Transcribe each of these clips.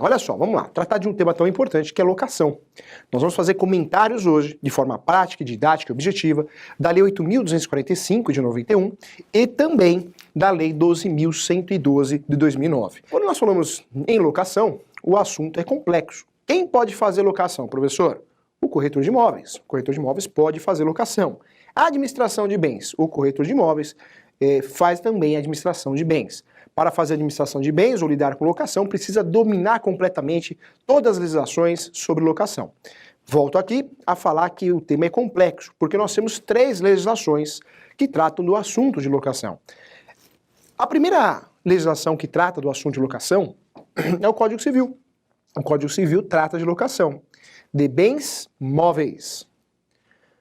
Olha só, vamos lá, tratar de um tema tão importante que é locação. Nós vamos fazer comentários hoje, de forma prática, didática e objetiva, da Lei 8.245 de 91 e também da Lei 12.112 de 2009. Quando nós falamos em locação, o assunto é complexo. Quem pode fazer locação, professor? O corretor de imóveis. O corretor de imóveis pode fazer locação. A administração de bens, o corretor de imóveis faz também a administração de bens. Para fazer administração de bens ou lidar com locação, precisa dominar completamente todas as legislações sobre locação. Volto aqui a falar que o tema é complexo, porque nós temos 3 legislações que tratam do assunto de locação. A primeira legislação que trata do assunto de locação é o Código Civil. O Código Civil trata de locação de bens móveis.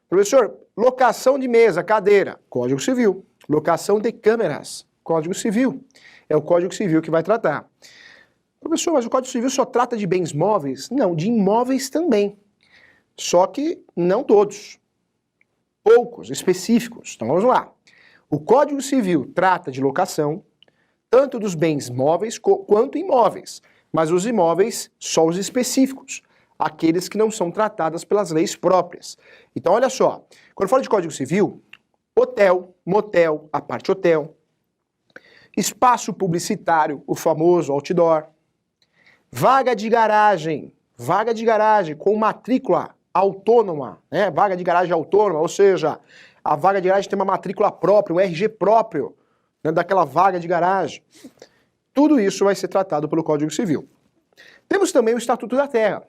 Professor, locação de mesa, cadeira, Código Civil. Locação de câmeras, Código Civil. É o Código Civil que vai tratar. Professor, mas o Código Civil só trata de bens móveis? Não, de imóveis também. Só que não todos. Poucos, específicos. Então vamos lá. O Código Civil trata de locação, tanto dos bens móveis quanto imóveis. Mas os imóveis, só os específicos. Aqueles que não são tratados pelas leis próprias. Então olha só, quando falo de Código Civil, hotel, motel, a parte hotel, espaço publicitário, o famoso outdoor, vaga de garagem com matrícula autônoma, né? Vaga de garagem autônoma, ou seja, a vaga de garagem tem uma matrícula própria, um RG próprio, né, daquela vaga de garagem. Tudo isso vai ser tratado pelo Código Civil. Temos também o Estatuto da Terra.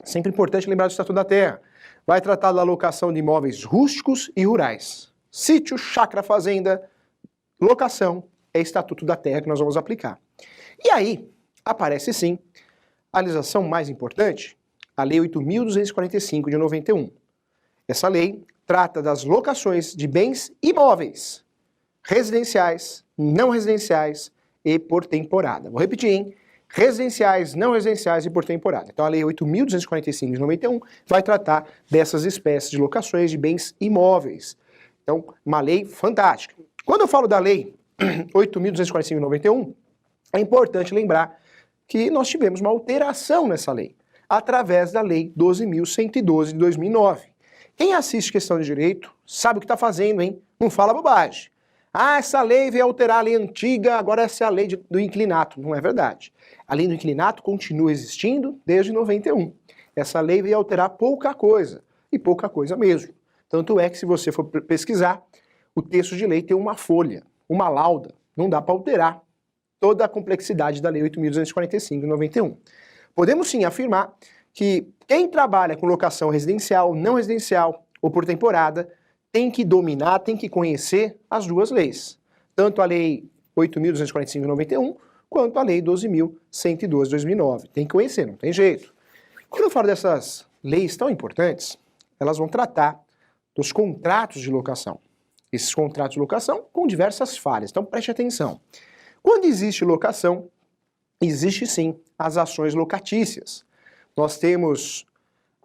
Sempre importante lembrar do Estatuto da Terra. Vai tratar da locação de imóveis rústicos e rurais. Sítio, chácara, fazenda, locação, é Estatuto da Terra que nós vamos aplicar. E aí, aparece sim, a legislação mais importante, a Lei 8.245 de 91. Essa lei trata das locações de bens imóveis, residenciais, não residenciais e por temporada. Vou repetir, hein? Residenciais, não residenciais e por temporada. Então a Lei 8.245 de 91 vai tratar dessas espécies de locações de bens imóveis. Então, uma lei fantástica. Quando eu falo da Lei 8.245 de 91, é importante lembrar que nós tivemos uma alteração nessa lei, através da Lei 12.112 de 2009. Quem assiste questão de direito sabe o que está fazendo, hein? Não fala bobagem. Ah, essa lei veio alterar a lei antiga, agora essa é a lei do inquilinato. Não é verdade. A lei do inquilinato continua existindo desde 91. Essa lei veio alterar pouca coisa, e pouca coisa mesmo. Tanto é que se você for pesquisar, o texto de lei tem uma folha, uma lauda, não dá para alterar toda a complexidade da Lei 8.245 de 91. Podemos sim afirmar que quem trabalha com locação residencial, não residencial ou por temporada, tem que dominar, tem que conhecer as duas leis. Tanto a Lei 8.245 de 91, quanto a Lei 12.112 de 2009. Tem que conhecer, não tem jeito. Quando eu falo dessas leis tão importantes, elas vão tratar dos contratos de locação. Esses contratos de locação com diversas falhas, então preste atenção. Quando existe locação, existe sim as ações locatícias. Nós temos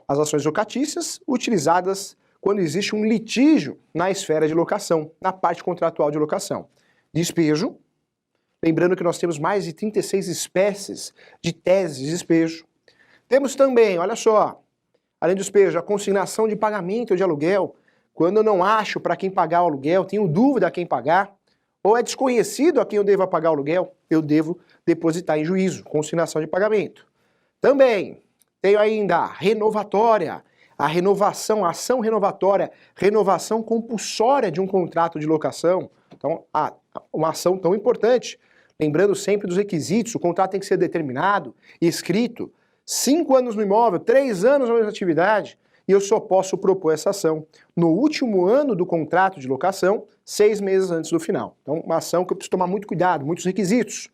as ações locatícias utilizadas quando existe um litígio na esfera de locação, na parte contratual de locação. Despejo, lembrando que nós temos mais de 36 espécies de teses de despejo. Temos também, olha só, além do despejo, a consignação de pagamento de aluguel, quando eu não acho para quem pagar o aluguel, tenho dúvida a quem pagar, ou é desconhecido a quem eu devo pagar o aluguel, eu devo depositar em juízo, consignação de pagamento. Também tenho ainda a renovatória, a renovação, a ação renovatória, renovação compulsória de um contrato de locação. Então, uma ação tão importante. Lembrando sempre dos requisitos, o contrato tem que ser determinado e escrito. 5 anos no imóvel, 3 anos na mesma atividade, e eu só posso propor essa ação no último ano do contrato de locação, 6 meses antes do final. Então, uma ação que eu preciso tomar muito cuidado, muitos requisitos.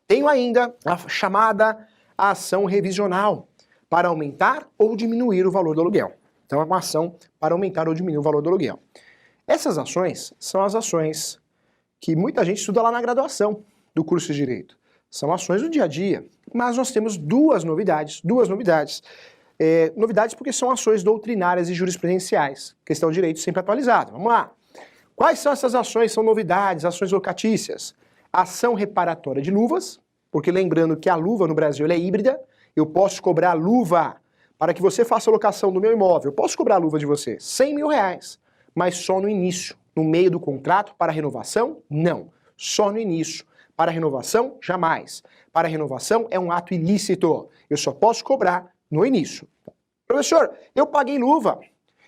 Tenho ainda a chamada ação revisional, para aumentar ou diminuir o valor do aluguel. Então, é uma ação para aumentar ou diminuir o valor do aluguel. Essas ações são as ações que muita gente estuda lá na graduação do curso de Direito. São ações do dia a dia, mas nós temos duas novidades. Novidades porque são ações doutrinárias e jurisprudenciais. Questão de direito sempre atualizada. Vamos lá. Quais são essas ações? São novidades, ações locatícias. Ação reparatória de luvas porque lembrando que a luva no Brasil ela é híbrida, eu posso cobrar a luva para que você faça a locação do meu imóvel. Eu posso cobrar a luva de você, R$100 mil, mas só no início. No meio do contrato, para renovação, não. Só no início. Para renovação, jamais. Para renovação é um ato ilícito. Eu só posso cobrar no início. Professor, eu paguei luva.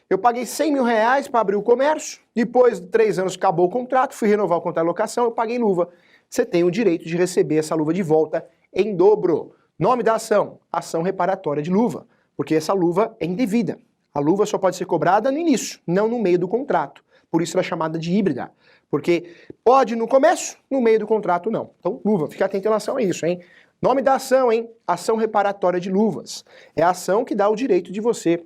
Eu paguei R$100 mil para abrir o comércio. Depois de 3 anos acabou o contrato, fui renovar o contrato de locação, eu paguei luva. Você tem o direito de receber essa luva de volta em dobro. Nome da ação: ação reparatória de luva. Porque essa luva é indevida. A luva só pode ser cobrada no início, não no meio do contrato. Por isso ela é chamada de híbrida. Porque pode no começo, no meio do contrato não. Então, luva, fica atento em relação a isso, hein? Nome da ação, hein? Ação reparatória de luvas. É a ação que dá o direito de você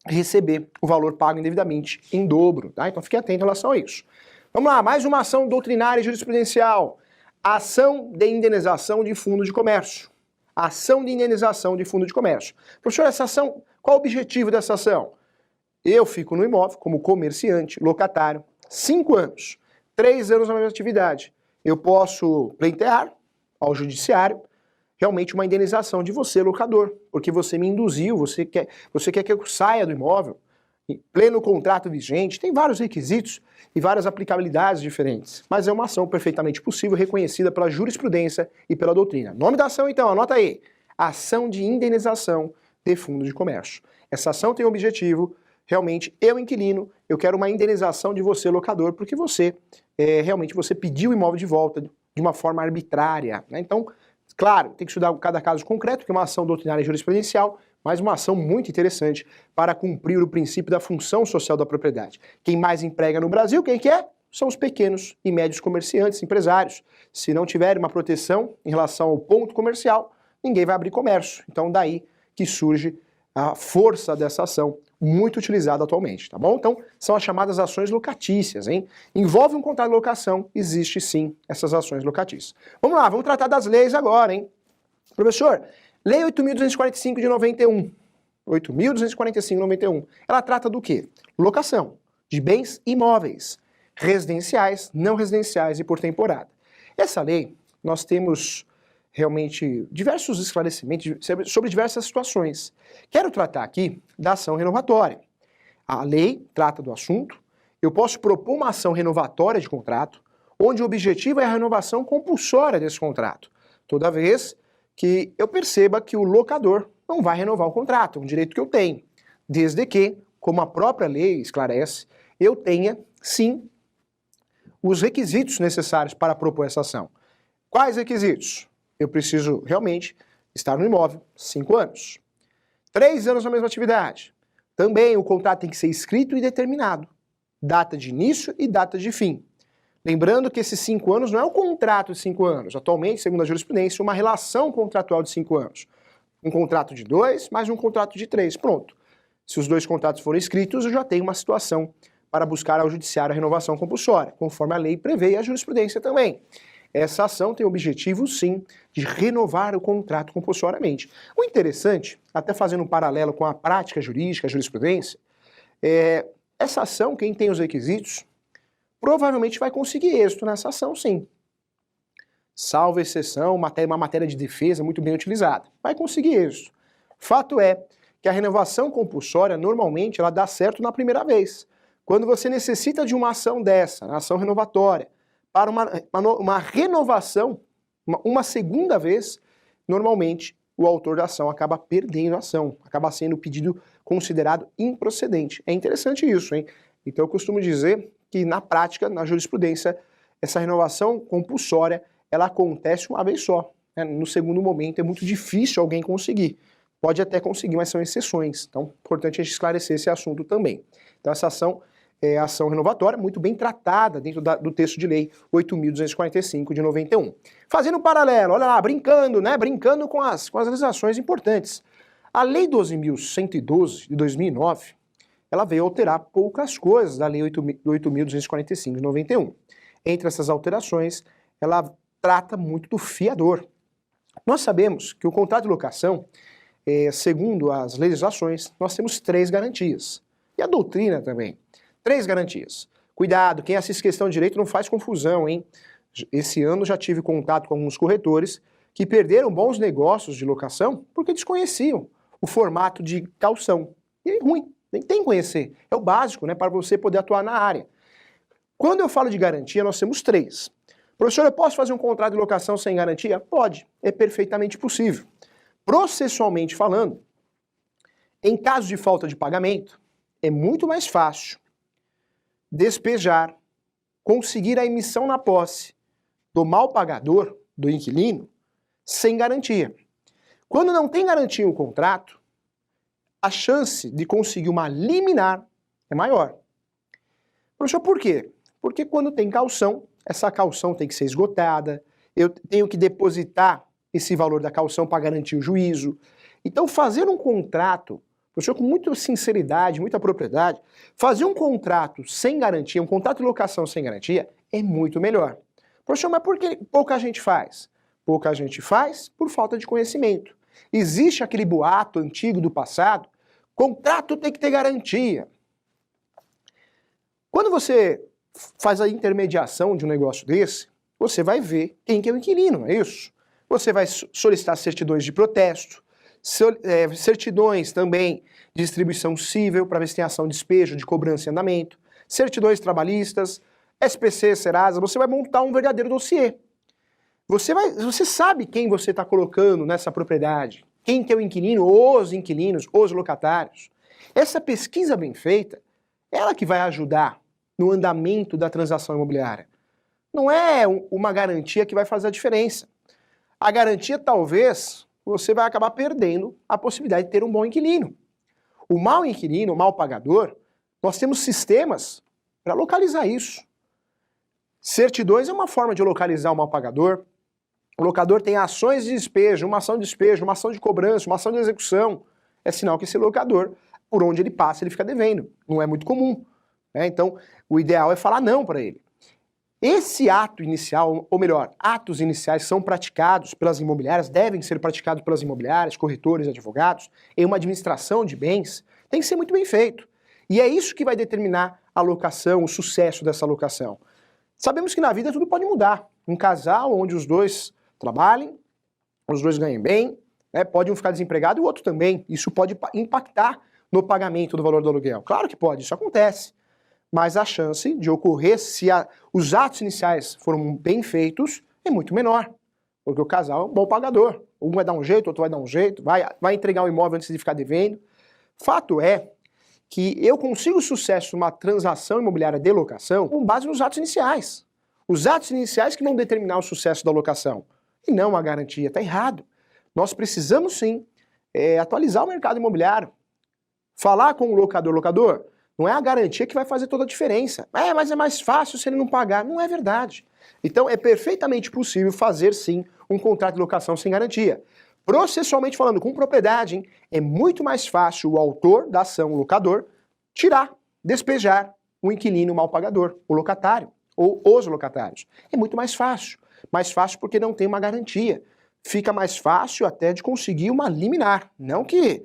receber o valor pago indevidamente em dobro, tá? Então fique atento em relação a isso. Vamos lá, mais uma ação doutrinária e jurisprudencial. Ação de indenização de fundo de comércio. Ação de indenização de fundo de comércio. Professor, essa ação, qual o objetivo dessa ação? Eu fico no imóvel como comerciante, locatário, 5 anos, 3 anos na mesma atividade. Eu posso pleitear ao judiciário realmente uma indenização de você, locador, porque você me induziu, você quer que eu saia do imóvel, em pleno contrato vigente, tem vários requisitos e várias aplicabilidades diferentes, mas é uma ação perfeitamente possível, reconhecida pela jurisprudência e pela doutrina. Nome da ação, então, anota aí: ação de indenização de fundo de comércio. Essa ação tem o objetivo, realmente, eu inquilino, eu quero uma indenização de você, locador, porque você, realmente, você pediu o imóvel de volta de uma forma arbitrária, né? Então, claro, tem que estudar cada caso concreto, que é uma ação doutrinária e jurisprudencial, mas uma ação muito interessante para cumprir o princípio da função social da propriedade. Quem mais emprega no Brasil, quem que é? São os pequenos e médios comerciantes, empresários. Se não tiverem uma proteção em relação ao ponto comercial, ninguém vai abrir comércio. Então daí que surge a força dessa ação, muito utilizada atualmente, tá bom? Então, são as chamadas ações locatícias, hein? Envolve um contrato de locação, existe sim essas ações locatícias. Vamos lá, vamos tratar das leis agora, hein? Professor, Lei 8.245 de 91. 8.245 de 91. Ela trata do quê? Locação de bens imóveis, residenciais, não residenciais e por temporada. Essa lei, nós temos realmente diversos esclarecimentos sobre diversas situações. Quero tratar aqui da ação renovatória. A lei trata do assunto, eu posso propor uma ação renovatória de contrato, onde o objetivo é a renovação compulsória desse contrato, toda vez que eu perceba que o locador não vai renovar o contrato, é um direito que eu tenho, desde que, como a própria lei esclarece, eu tenha, sim, os requisitos necessários para propor essa ação. Quais requisitos? Eu preciso realmente estar no imóvel 5 anos. 3 anos na mesma atividade. Também o contrato tem que ser escrito e determinado. Data de início e data de fim. Lembrando que esses 5 anos não é um contrato de 5 anos. Atualmente, segundo a jurisprudência, uma relação contratual de 5 anos. Um contrato de 2 mais um contrato de 3. Pronto. Se os 2 contratos forem escritos, eu já tenho uma situação para buscar ao judiciário a renovação compulsória, conforme a lei prevê e a jurisprudência também. Essa ação tem o objetivo, sim, de renovar o contrato compulsoriamente. O interessante, até fazendo um paralelo com a prática jurídica, a jurisprudência, essa ação, quem tem os requisitos, provavelmente vai conseguir êxito nessa ação, sim. Salvo exceção, uma matéria de defesa muito bem utilizada. Vai conseguir êxito. Fato é que a renovação compulsória, normalmente, ela dá certo na primeira vez. Quando você necessita de uma ação dessa, uma ação renovatória, para uma renovação, uma segunda vez, normalmente o autor da ação acaba perdendo a ação, acaba sendo o pedido considerado improcedente. É interessante isso, hein? Então eu costumo dizer que na prática, na jurisprudência, essa renovação compulsória, ela acontece uma vez só, né? No segundo momento é muito difícil alguém conseguir. Pode até conseguir, mas são exceções. Então, é importante a gente esclarecer esse assunto também. Então essa ação é ação renovatória, muito bem tratada dentro do texto de lei 8.245 de 91. Fazendo um paralelo, olha lá, brincando, né? Brincando com as legislações importantes. A lei 12.112 de 2009, ela veio alterar poucas coisas da lei 8.245 de 91. Entre essas alterações, ela trata muito do fiador. Nós sabemos que o contrato de locação, segundo as legislações, nós temos 3 garantias. E a doutrina também. 3 garantias. Cuidado, quem assiste questão de direito não faz confusão, hein? Esse ano já tive contato com alguns corretores que perderam bons negócios de locação porque desconheciam o formato de caução. E é ruim, tem que conhecer. É o básico, né, para você poder atuar na área. Quando eu falo de garantia, nós temos 3. Professor, eu posso fazer um contrato de locação sem garantia? Pode, é perfeitamente possível. Processualmente falando, em caso de falta de pagamento, é muito mais fácil despejar, conseguir a emissão na posse do mal pagador, do inquilino, sem garantia. Quando não tem garantia o contrato, a chance de conseguir uma liminar é maior. Professor, por quê? Porque quando tem caução, essa caução tem que ser esgotada, eu tenho que depositar esse valor da caução para garantir o juízo. Então, fazer um contrato, professor, com muita sinceridade, muita propriedade, fazer um contrato sem garantia, um contrato de locação sem garantia, é muito melhor. Professor, mas por que pouca gente faz? Pouca gente faz por falta de conhecimento. Existe aquele boato antigo do passado, contrato tem que ter garantia. Quando você faz a intermediação de um negócio desse, você vai ver quem que é o inquilino, não é isso? Você vai solicitar certidões de protesto, certidões também de distribuição cível, para ver se tem ação de despejo, de cobrança em andamento, certidões trabalhistas, SPC, Serasa, você vai montar um verdadeiro dossiê. Você sabe quem você está colocando nessa propriedade, quem que é o inquilino, os inquilinos, os locatários. Essa pesquisa bem feita, ela que vai ajudar no andamento da transação imobiliária. Não é uma garantia que vai fazer a diferença. A garantia, talvez, você vai acabar perdendo a possibilidade de ter um bom inquilino. O mau inquilino, o mau pagador, nós temos sistemas para localizar isso. Certidões é uma forma de localizar o mau pagador. O locador tem ações de despejo, uma ação de cobrança, uma ação de execução. É sinal que esse locador, por onde ele passa, ele fica devendo. Não é muito comum. Então, o ideal é falar não para ele. Esse ato inicial, ou melhor, atos iniciais são praticados pelas imobiliárias, devem ser praticados pelas imobiliárias, corretores, advogados, em uma administração de bens, tem que ser muito bem feito. E é isso que vai determinar a locação, o sucesso dessa locação. Sabemos que na vida tudo pode mudar. Um casal onde os dois trabalhem, os dois ganhem bem, pode um ficar desempregado e o outro também. Isso pode impactar no pagamento do valor do aluguel. Claro que pode, isso acontece. Mas a chance de ocorrer, se os atos iniciais foram bem feitos, é muito menor. Porque o casal é um bom pagador. Um vai dar um jeito, outro vai dar um jeito, vai entregar o imóvel antes de ficar devendo. Fato é que eu consigo sucesso numa transação imobiliária de locação com base nos atos iniciais. Os atos iniciais que vão determinar o sucesso da locação. E não a garantia, está errado. Nós precisamos sim atualizar o mercado imobiliário. Falar com o locador, não é a garantia que vai fazer toda a diferença. Mas é mais fácil se ele não pagar. Não é verdade. Então é perfeitamente possível fazer sim um contrato de locação sem garantia. Processualmente falando, com propriedade, hein, é muito mais fácil o autor da ação, o locador, tirar, despejar o inquilino mal pagador, o locatário, ou os locatários. É muito mais fácil. Mais fácil porque não tem uma garantia. Fica mais fácil até de conseguir uma liminar. Não que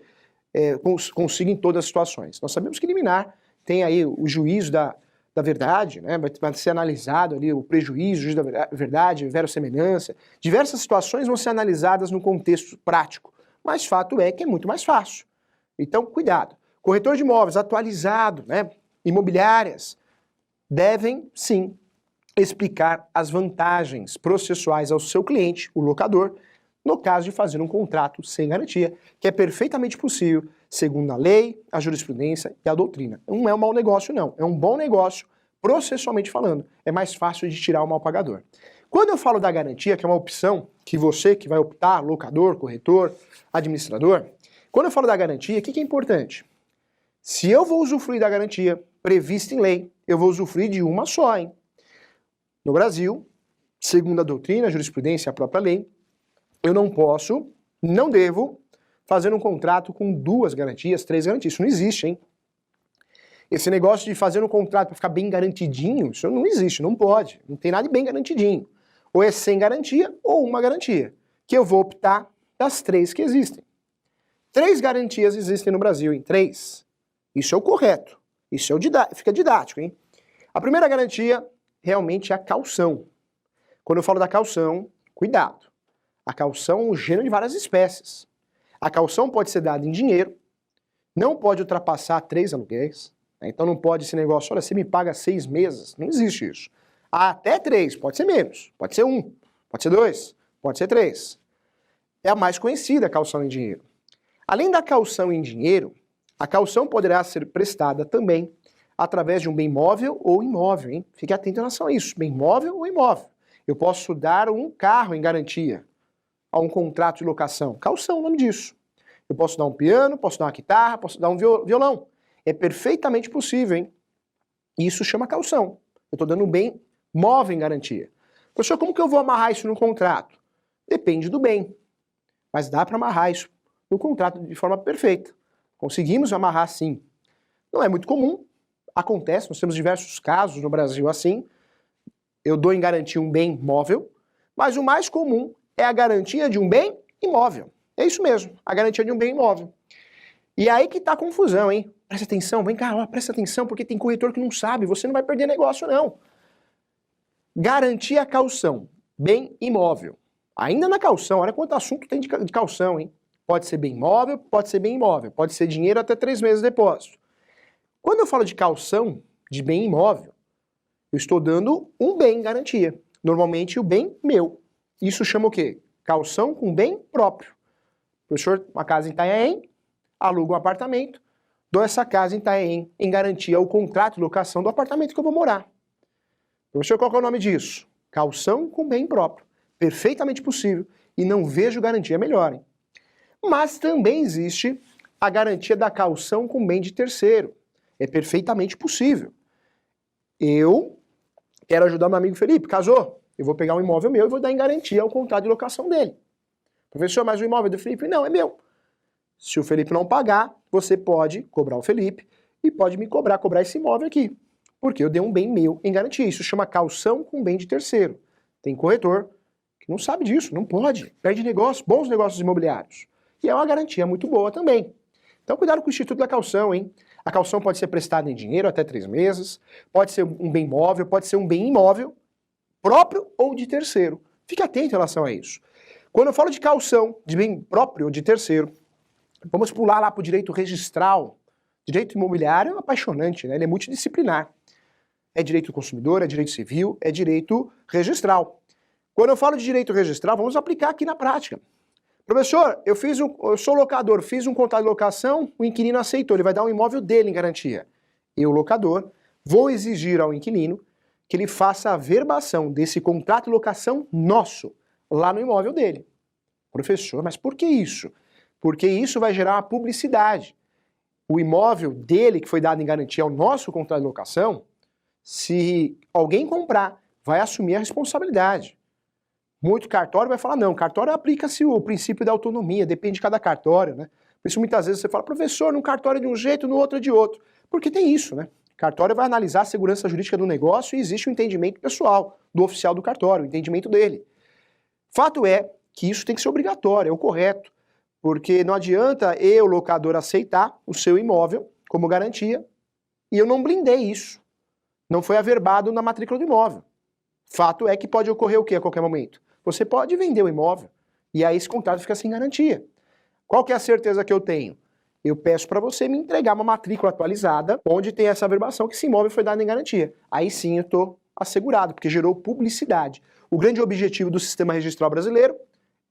consiga em todas as situações. Nós sabemos que liminar tem aí o juízo da verdade, né? Vai ser analisado ali o prejuízo, o juízo da verdade, verossemelhança. Diversas situações vão ser analisadas no contexto prático, mas fato é que é muito mais fácil. Então, cuidado. Corretor de imóveis atualizado, né? Imobiliárias, devem, sim, explicar as vantagens processuais ao seu cliente, o locador, no caso de fazer um contrato sem garantia, que é perfeitamente possível, segundo a lei, a jurisprudência e a doutrina. Não é um mau negócio, não. É um bom negócio, processualmente falando. É mais fácil de tirar o mal pagador. Quando eu falo da garantia, que é uma opção que você que vai optar, locador, corretor, administrador, quando eu falo da garantia, o que é importante? Se eu vou usufruir da garantia prevista em lei, eu vou usufruir de uma só, hein? No Brasil, segundo a doutrina, a jurisprudência e a própria lei, eu não posso, não devo, fazer um contrato com 2 garantias, 3 garantias. Isso não existe, hein? Esse negócio de fazer um contrato para ficar bem garantidinho, isso não existe, não pode. Não tem nada de bem garantidinho. Ou é sem garantia ou uma garantia, que eu vou optar das 3 que existem. 3 garantias existem no Brasil, em 3. Isso é o correto. Isso é o fica didático, hein? A primeira garantia realmente é a caução. Quando eu falo da caução, cuidado. A caução é um gênero de várias espécies. A caução pode ser dada em dinheiro, não pode ultrapassar 3 aluguéis, né? Então não pode esse negócio, olha, você me paga 6 meses, não existe isso. Até 3, pode ser menos, pode ser 1, pode ser 2, pode ser 3. É a mais conhecida, a caução em dinheiro. Além da caução em dinheiro, a caução poderá ser prestada também através de um bem móvel ou imóvel, hein? Fique atento em relação a isso, bem móvel ou imóvel. Eu posso dar um carro em garantia a um contrato de locação, caução, o nome disso. Eu posso dar um piano, posso dar uma guitarra, posso dar um violão. É perfeitamente possível, hein? Isso chama caução. Eu estou dando um bem móvel em garantia. Professor, como que eu vou amarrar isso no contrato? Depende do bem. Mas dá para amarrar isso no contrato de forma perfeita. Conseguimos amarrar sim. Não é muito comum, acontece, nós temos diversos casos no Brasil assim. Eu dou em garantia um bem móvel, mas o mais comum é a garantia de um bem imóvel. É isso mesmo, a garantia de um bem imóvel. E aí que tá a confusão, hein? Presta atenção, vem cá, ó, presta atenção, porque tem corretor que não sabe, você não vai perder negócio não. Garantia caução, bem imóvel. Ainda na caução, olha quanto assunto tem de caução, hein? Pode ser bem móvel, pode ser bem imóvel, pode ser dinheiro até 3 meses de depósito. Quando eu falo de caução de bem imóvel, eu estou dando um bem em garantia. Normalmente o bem meu. Isso chama o quê? Caução com bem próprio. Professor, uma casa em Itanhaém, aluga um apartamento, dou essa casa em Itanhaém em garantia ao contrato de locação do apartamento que eu vou morar. Professor, qual que é o nome disso? Caução com bem próprio. Perfeitamente possível e não vejo garantia melhor, hein? Mas também existe a garantia da caução com bem de terceiro. É perfeitamente possível. Eu quero ajudar meu amigo Felipe, casou. Eu vou pegar um imóvel meu e vou dar em garantia ao contrato de locação dele. Professor, mas o imóvel do Felipe? Não, é meu. Se o Felipe não pagar, você pode cobrar o Felipe e pode me cobrar esse imóvel aqui. Porque eu dei um bem meu em garantia. Isso chama caução com bem de terceiro. Tem corretor que não sabe disso, não pode. Perde negócio, bons negócios imobiliários. E é uma garantia muito boa também. Então cuidado com o Instituto da Caução, hein? A caução pode ser prestada em dinheiro até 3 meses, pode ser um bem móvel, pode ser um bem imóvel, próprio ou de terceiro. Fique atento em relação a isso. Quando eu falo de caução, de bem próprio ou de terceiro, vamos pular lá para o direito registral. Direito imobiliário é apaixonante, né? Ele é multidisciplinar. É direito do consumidor, é direito civil, é direito registral. Quando eu falo de direito registral, vamos aplicar aqui na prática. Professor, eu sou locador, fiz um contrato de locação, o inquilino aceitou, ele vai dar um imóvel dele em garantia. Eu, locador, vou exigir ao inquilino que ele faça a verbação desse contrato de locação nosso, lá no imóvel dele. Professor, mas por que isso? Porque isso vai gerar uma publicidade. O imóvel dele, que foi dado em garantia ao nosso contrato de locação, se alguém comprar, vai assumir a responsabilidade. Muito cartório vai falar, não, cartório aplica-se o princípio da autonomia, depende de cada cartório, né? Por isso muitas vezes você fala, professor, num cartório é de um jeito, no outro é de outro. Porque tem isso, né? O cartório vai analisar a segurança jurídica do negócio e existe um entendimento pessoal do oficial do cartório, o entendimento dele. Fato é que isso tem que ser obrigatório, é o correto, porque não adianta eu, locador, aceitar o seu imóvel como garantia e eu não blindei isso. Não foi averbado na matrícula do imóvel. Fato é que pode ocorrer o quê a qualquer momento? Você pode vender o imóvel e aí esse contrato fica sem garantia. Qual que é a certeza que eu tenho? Eu peço para você me entregar uma matrícula atualizada onde tem essa averbação que esse imóvel foi dado em garantia. Aí sim eu estou assegurado, porque gerou publicidade. O grande objetivo do sistema registral brasileiro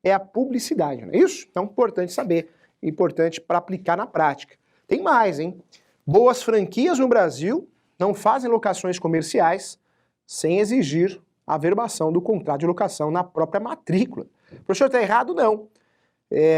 é a publicidade, não é isso? Então, importante saber, importante para aplicar na prática. Tem mais, hein? Boas franquias no Brasil não fazem locações comerciais sem exigir a averbação do contrato de locação na própria matrícula. O professor está errado? Não.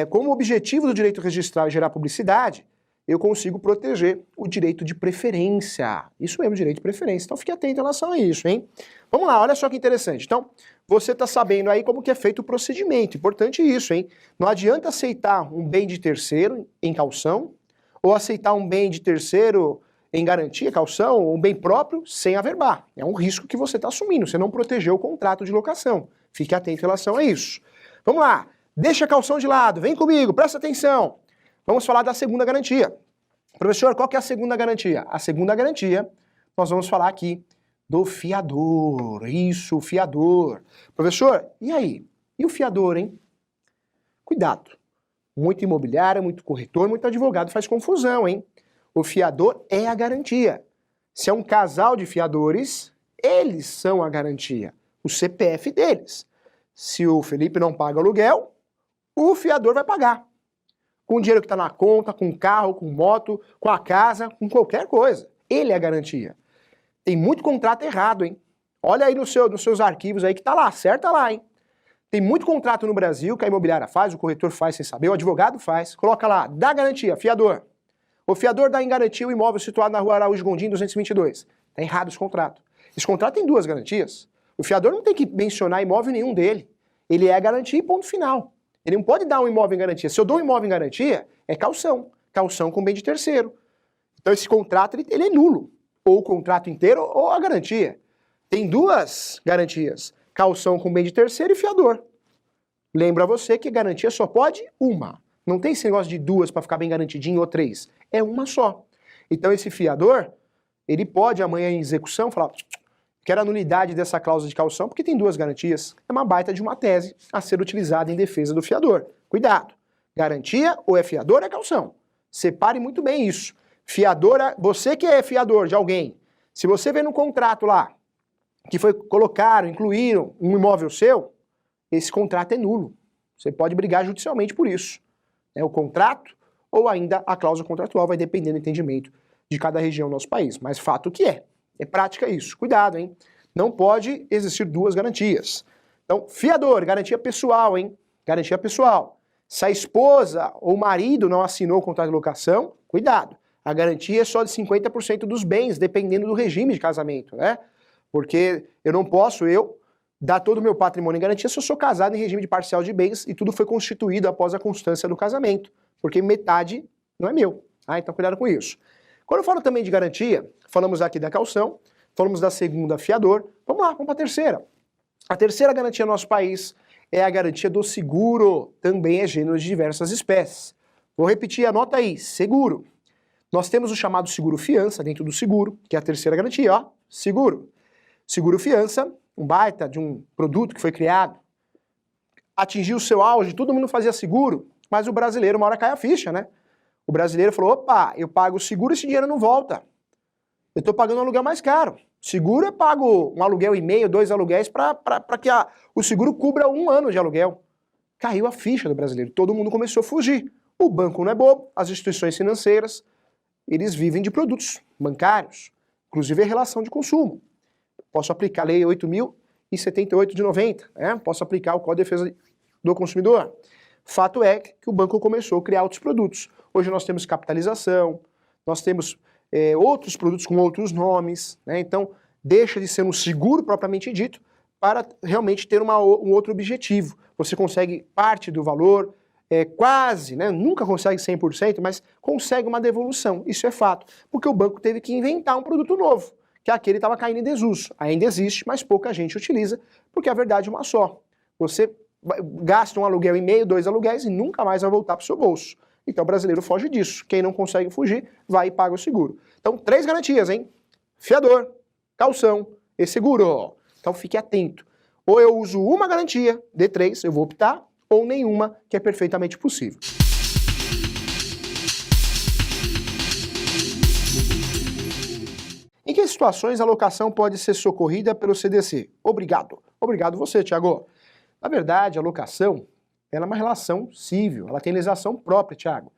Como o objetivo do direito registral é gerar publicidade, eu consigo proteger o direito de preferência. Isso mesmo, direito de preferência. Então fique atento em relação a isso, hein? Vamos lá, olha só que interessante. Então, você está sabendo aí como que é feito o procedimento. Importante isso, hein? Não adianta aceitar um bem de terceiro em caução, ou aceitar um bem de terceiro em garantia, caução, ou um bem próprio sem averbar. É um risco que você está assumindo, você não protegeu o contrato de locação. Fique atento em relação a isso. Vamos lá, deixa a caução de lado, vem comigo, presta atenção. Vamos falar da segunda garantia. Professor, qual que é a segunda garantia? A segunda garantia, nós vamos falar aqui do fiador. Isso, o fiador. Professor, e aí? E o fiador, hein? Cuidado. Muito imobiliário, muito corretor, muito advogado faz confusão, hein? O fiador é a garantia. Se é um casal de fiadores, eles são a garantia. O CPF deles. Se o Felipe não paga aluguel, o fiador vai pagar. Com o dinheiro que está na conta, com o carro, com moto, com a casa, com qualquer coisa. Ele é a garantia. Tem muito contrato errado, hein? Olha aí nos seus arquivos aí que tá lá, acerta lá, hein? Tem muito contrato no Brasil que a imobiliária faz, o corretor faz sem saber, o advogado faz. Coloca lá, dá garantia, fiador. O fiador dá em garantia o imóvel situado na rua Araújo Gondim 222. Tá errado esse contrato. Esse contrato tem duas garantias. O fiador não tem que mencionar imóvel nenhum dele. Ele é a garantia e ponto final. Ele não pode dar um imóvel em garantia. Se eu dou um imóvel em garantia, é caução. Caução com bem de terceiro. Então esse contrato ele é nulo. Ou o contrato inteiro ou a garantia. Tem duas garantias. Caução com bem de terceiro e fiador. Lembra você que garantia só pode uma. Não tem esse negócio de duas para ficar bem garantidinho ou três. É uma só. Então esse fiador, ele pode amanhã em execução falar, quero a nulidade dessa cláusula de caução porque tem duas garantias. É uma baita de uma tese a ser utilizada em defesa do fiador. Cuidado. Garantia ou é fiador ou é caução. Separe muito bem isso. Fiador, você que é fiador de alguém, se você vê no contrato lá, que colocaram, incluíram um imóvel seu, esse contrato é nulo. Você pode brigar judicialmente por isso. É o contrato ou ainda a cláusula contratual, vai depender do entendimento de cada região do nosso país. Mas fato que é prática isso. Cuidado, hein? Não pode existir duas garantias. Então, fiador, garantia pessoal, hein? Garantia pessoal. Se a esposa ou o marido não assinou o contrato de locação, cuidado. A garantia é só de 50% dos bens, dependendo do regime de casamento, né? Porque eu não posso, dar todo o meu patrimônio em garantia se eu sou casado em regime de parcial de bens e tudo foi constituído após a constância do casamento, porque metade não é meu. Então cuidado com isso. Quando eu falo também de garantia, falamos aqui da caução, falamos da segunda, fiador. Vamos lá, vamos para a terceira. A terceira garantia no nosso país é a garantia do seguro, também é gênero de diversas espécies. Vou repetir, anota aí, seguro. Nós temos o chamado seguro-fiança dentro do seguro, que é a terceira garantia, ó, seguro. Seguro-fiança, um baita de um produto que foi criado, atingiu o seu auge, todo mundo fazia seguro, mas o brasileiro uma hora cai a ficha, né? O brasileiro falou, opa, eu pago o seguro e esse dinheiro não volta. Eu estou pagando um aluguel mais caro. Seguro eu pago um aluguel e meio, 2 aluguéis para que o seguro cubra 1 ano de aluguel. Caiu a ficha do brasileiro, todo mundo começou a fugir. O banco não é bobo, as instituições financeiras, eles vivem de produtos bancários, inclusive a relação de consumo. Posso aplicar a Lei 8.078 de 90, posso aplicar o Código de Defesa do Consumidor. Fato é que o banco começou a criar outros produtos. Hoje nós temos capitalização, nós temos outros produtos com outros nomes, né? Então deixa de ser um seguro propriamente dito para realmente ter um outro objetivo. Você consegue parte do valor, quase, né? Nunca consegue 100%, mas consegue uma devolução, isso é fato, porque o banco teve que inventar um produto novo, que aquele estava caindo em desuso. Ainda existe, mas pouca gente utiliza, porque a verdade é uma só. Você gasta um aluguel e meio, 2 aluguéis e nunca mais vai voltar para o seu bolso. Então o brasileiro foge disso. Quem não consegue fugir, vai e paga o seguro. Então 3 garantias, hein? Fiador, caução e seguro. Então fique atento. Ou eu uso uma garantia, D3, eu vou optar, ou nenhuma, que é perfeitamente possível. Em que situações a locação pode ser socorrida pelo CDC? Obrigado. Obrigado você, Thiago. Na verdade, a locação ela é uma relação civil, ela tem legislação própria, Thiago.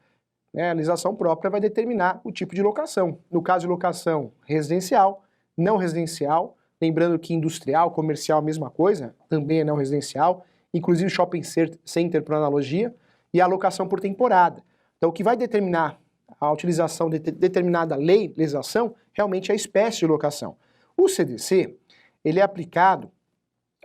A legislação própria vai determinar o tipo de locação. No caso de locação residencial, não residencial, lembrando que industrial, comercial, a mesma coisa, também é não residencial, inclusive shopping center por analogia, e a locação por temporada. Então o que vai determinar a utilização de determinada legislação realmente é a espécie de locação. O CDC, ele é aplicado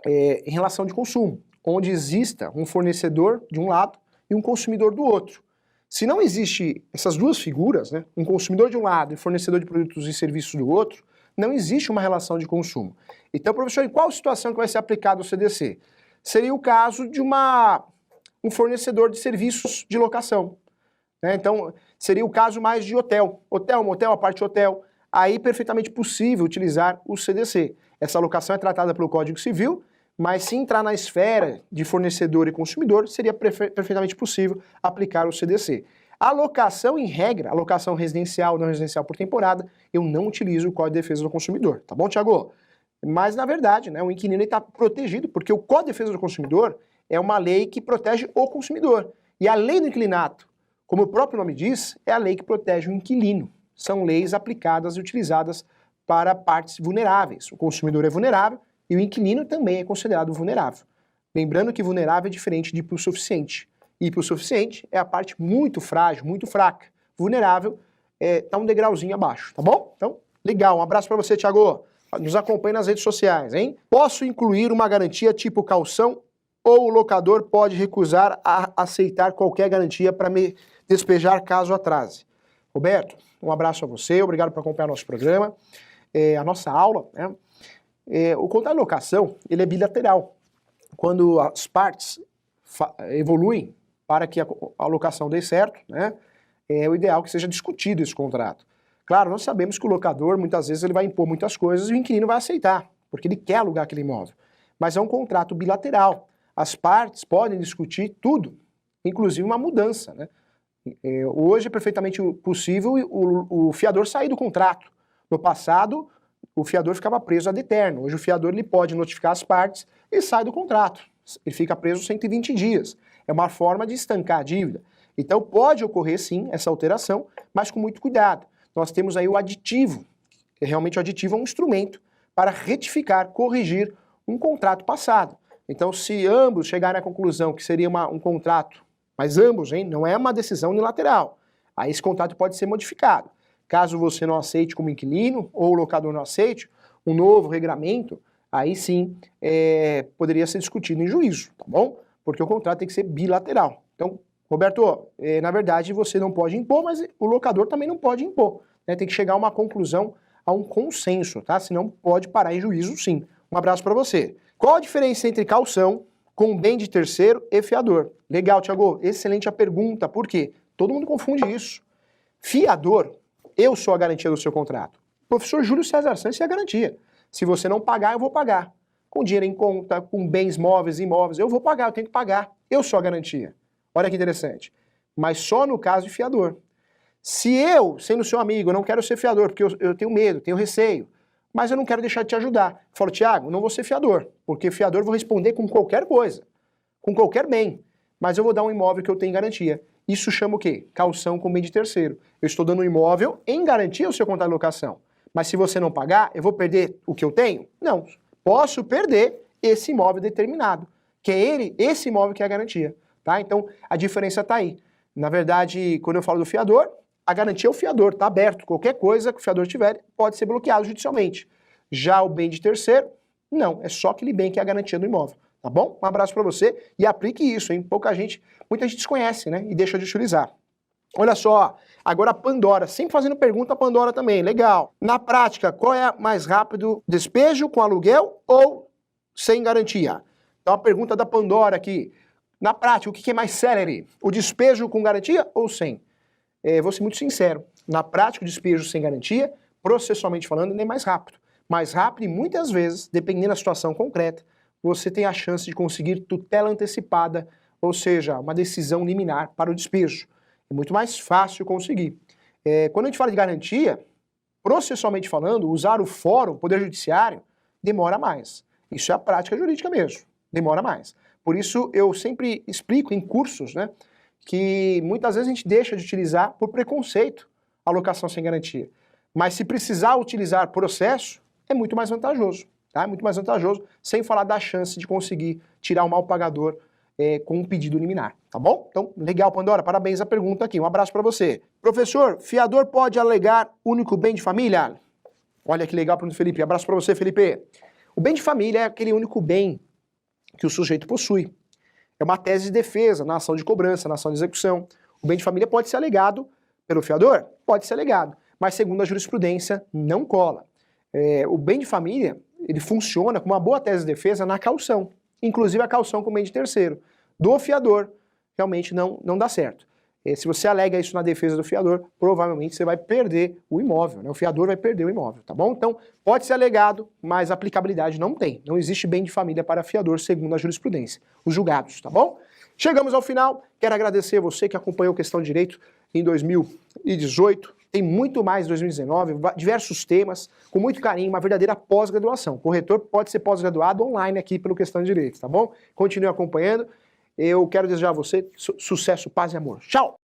em relação de consumo, onde exista um fornecedor de um lado e um consumidor do outro. Se não existe essas duas figuras, né, um consumidor de um lado e fornecedor de produtos e serviços do outro, não existe uma relação de consumo. Então, professor, em qual situação que vai ser aplicado o CDC? Seria o caso de um fornecedor de serviços de locação. Então, seria o caso mais de hotel. Hotel, motel, a parte hotel. Aí, perfeitamente possível utilizar o CDC. Essa locação é tratada pelo Código Civil, mas se entrar na esfera de fornecedor e consumidor, seria perfeitamente possível aplicar o CDC. A alocação, em regra, alocação residencial, não residencial por temporada, eu não utilizo o Código de Defesa do Consumidor, tá bom, Thiago? Mas, na verdade, né, o inquilino está protegido, porque o Código de Defesa do Consumidor é uma lei que protege o consumidor. E a lei do inquilinato, como o próprio nome diz, é a lei que protege o inquilino. São leis aplicadas e utilizadas para partes vulneráveis. O consumidor é vulnerável e o inquilino também é considerado vulnerável. Lembrando que vulnerável é diferente de hipossuficiente. Hipossuficiente é a parte muito frágil, muito fraca. Vulnerável está um degrauzinho abaixo, tá bom? Então, legal. Um abraço para você, Thiago. Nos acompanhe nas redes sociais, hein? Posso incluir uma garantia tipo calção ou o locador pode recusar a aceitar qualquer garantia para me despejar caso atrase? Roberto, um abraço a você, obrigado por acompanhar nosso programa. A nossa aula, né? O contrato de locação, ele é bilateral. Quando as partes evoluem para que a locação dê certo, né? É o ideal que seja discutido esse contrato. Claro, nós sabemos que o locador, muitas vezes, ele vai impor muitas coisas e o inquilino vai aceitar, porque ele quer alugar aquele imóvel. Mas é um contrato bilateral. As partes podem discutir tudo, inclusive uma mudança, né? Hoje é perfeitamente possível o fiador sair do contrato. No passado, o fiador ficava preso ad eterno. Hoje o fiador ele pode notificar as partes e sai do contrato. Ele fica preso 120 dias. É uma forma de estancar a dívida. Então pode ocorrer sim essa alteração, mas com muito cuidado. Nós temos aí o aditivo. Realmente o aditivo é um instrumento para retificar, corrigir um contrato passado. Então se ambos chegarem à conclusão que seria um contrato, mas ambos, hein, não é uma decisão unilateral, aí esse contrato pode ser modificado. Caso você não aceite como inquilino, ou o locador não aceite, um novo regramento, aí sim poderia ser discutido em juízo, tá bom? Porque o contrato tem que ser bilateral. Então, Roberto, na verdade você não pode impor, mas o locador também não pode impor. Né? Tem que chegar a uma conclusão, a um consenso, tá? Senão pode parar em juízo sim. Um abraço para você. Qual a diferença entre calção com bem de terceiro e fiador? Legal, Thiago, excelente a pergunta. Por quê? Todo mundo confunde isso. Fiador, eu sou a garantia do seu contrato. O professor Júlio César Santos é a garantia. Se você não pagar, eu vou pagar. Com dinheiro em conta, com bens móveis e imóveis, eu vou pagar, eu tenho que pagar. Eu sou a garantia. Olha que interessante. Mas só no caso de fiador. Se eu, sendo seu amigo, eu não quero ser fiador, porque eu tenho medo, tenho receio, mas eu não quero deixar de te ajudar. Eu falo, Tiago, não vou ser fiador, porque fiador eu vou responder com qualquer coisa, com qualquer bem, mas eu vou dar um imóvel que eu tenho em garantia. Isso chama o quê? Calção com bem de terceiro. Eu estou dando um imóvel em garantia ao seu contrato de locação. Mas se você não pagar, eu vou perder o que eu tenho? Não. Posso perder esse imóvel determinado, que é esse imóvel que é a garantia. Tá? Então, a diferença está aí. Na verdade, quando eu falo do fiador, a garantia é o fiador, está aberto. Qualquer coisa que o fiador tiver pode ser bloqueado judicialmente. Já o bem de terceiro, não. É só aquele bem que é a garantia do imóvel. Tá bom? Um abraço para você e aplique isso, hein? Muita gente desconhece, né? E deixa de utilizar. Olha só, agora a Pandora, sempre fazendo pergunta a Pandora também, legal. Na prática, qual é mais rápido, despejo com aluguel ou sem garantia? Então a pergunta da Pandora aqui, na prática, o que é mais célere? O despejo com garantia ou sem? Vou ser muito sincero, na prática o despejo sem garantia, processualmente falando, nem mais rápido. Mais rápido e muitas vezes, dependendo da situação concreta, você tem a chance de conseguir tutela antecipada, ou seja, uma decisão liminar para o despejo. É muito mais fácil conseguir. Quando a gente fala de garantia, processualmente falando, usar o fórum, o Poder Judiciário, demora mais. Isso é a prática jurídica mesmo, demora mais. Por isso eu sempre explico em cursos, né, que muitas vezes a gente deixa de utilizar por preconceito a locação sem garantia. Mas se precisar utilizar processo, é muito mais vantajoso. Tá? É muito mais vantajoso, sem falar da chance de conseguir tirar o mal pagador com um pedido liminar, tá bom? Então, legal, Pandora, parabéns a pergunta aqui, um abraço para você. Professor, fiador pode alegar único bem de família? Olha que legal, pergunta Felipe, abraço para você, Felipe. O bem de família é aquele único bem que o sujeito possui. É uma tese de defesa na ação de cobrança, na ação de execução. O bem de família pode ser alegado pelo fiador? Pode ser alegado, mas segundo a jurisprudência, não cola. O bem de família, ele funciona como uma boa tese de defesa na caução, inclusive a caução com bem de terceiro. Do fiador, realmente não dá certo. Se você alega isso na defesa do fiador, provavelmente você vai perder o imóvel, né? O fiador vai perder o imóvel, tá bom? Então, pode ser alegado, mas aplicabilidade não tem. Não existe bem de família para fiador, segundo a jurisprudência, os julgados, tá bom? Chegamos ao final, quero agradecer a você que acompanhou Questão de Direito em 2018, tem muito mais em 2019, diversos temas, com muito carinho, uma verdadeira pós-graduação. O corretor pode ser pós-graduado online aqui pelo Questão de Direito, tá bom? Continue acompanhando, eu quero desejar a você sucesso, paz e amor. Tchau!